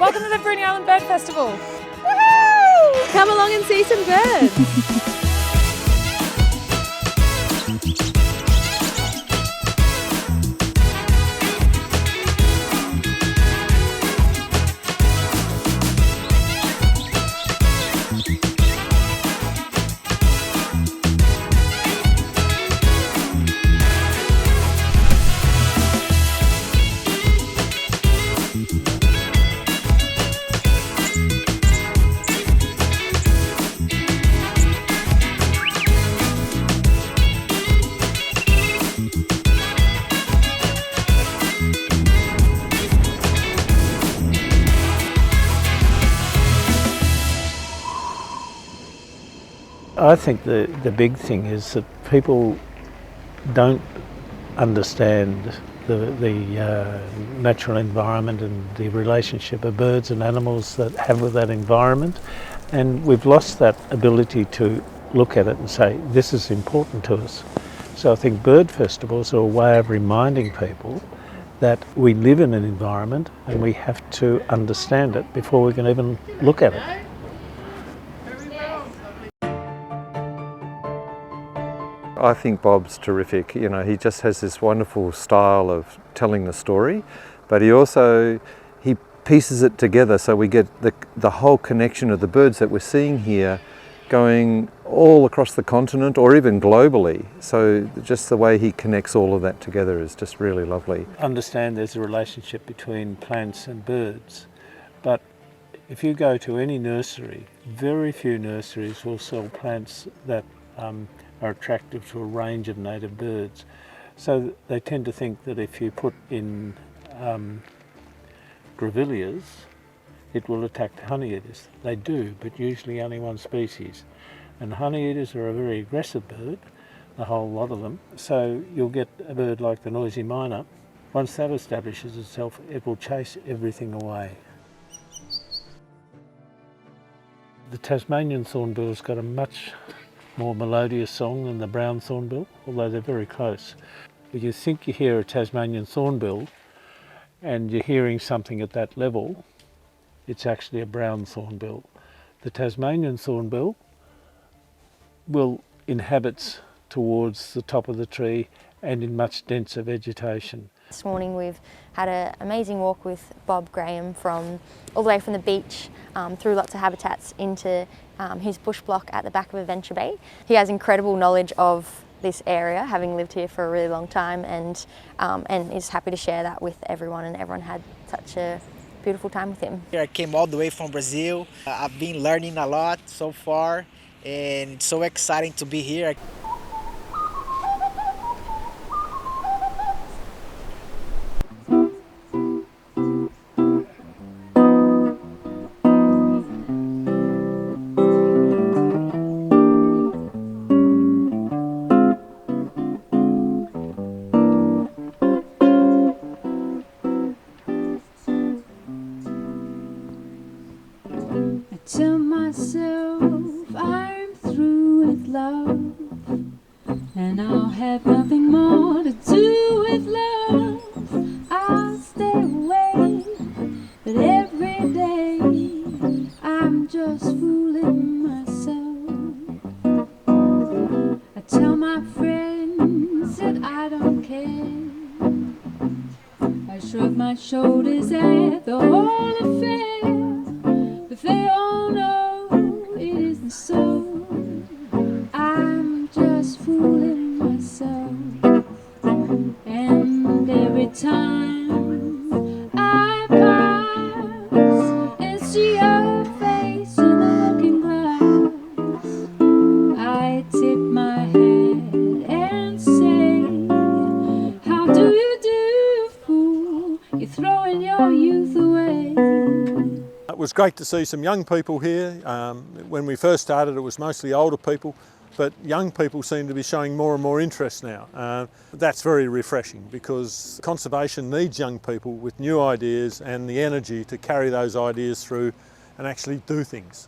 Welcome to the Bruny Island Bird Festival. Woohoo! Come along and see some birds. I think the big thing is that people don't understand the natural environment and the relationship of birds and animals that have with that environment, and we've lost that ability to look at it and say this is important to us. So I think bird festivals are a way of reminding people that we live in an environment and we have to understand it before we can even look at it. I think Bob's terrific. You know, he just has this wonderful style of telling the story, but he pieces it together so we get the whole connection of the birds that we're seeing here going all across the continent or even globally. So just the way he connects all of that together is just really lovely. Understand there's a relationship between plants and birds, but if you go to any nursery, very few nurseries will sell plants that are attractive to a range of native birds. So they tend to think that if you put in grevilleas, it will attack honeyeaters. They do, but usually only one species. And honeyeaters are a very aggressive bird, a whole lot of them. So you'll get a bird like the noisy miner. Once that establishes itself, it will chase everything away. The Tasmanian thornbill's got a much more melodious song than the brown thornbill, although they're very close. If you think you hear a Tasmanian thornbill and you're hearing something at that level, it's actually a brown thornbill. The Tasmanian thornbill inhabits towards the top of the tree and in much denser vegetation. This morning we've had an amazing walk with Bob Graham from all the way from the beach through lots of habitats into his bush block at the back of Adventure Bay. He has incredible knowledge of this area, having lived here for a really long time, and is happy to share that with everyone, and everyone had such a beautiful time with him. I came all the way from Brazil. I've been learning a lot so far, and it's so exciting to be here. Tell myself I'm through with love, and I'll have nothing more to do with love. I'll stay away, but every day I'm just fooling myself. I tell my friends that I don't care. I shrug my shoulders at the whole affair, but they all know it isn't so. I'm just fooling myself, and every time I pass and see your face in the looking glass, I tip my head and say, how do you do, fool? You're throwing your youth away. It was great to see some young people here. When we first started it was mostly older people, but young people seem to be showing more and more interest now. That's very refreshing because conservation needs young people with new ideas and the energy to carry those ideas through and actually do things.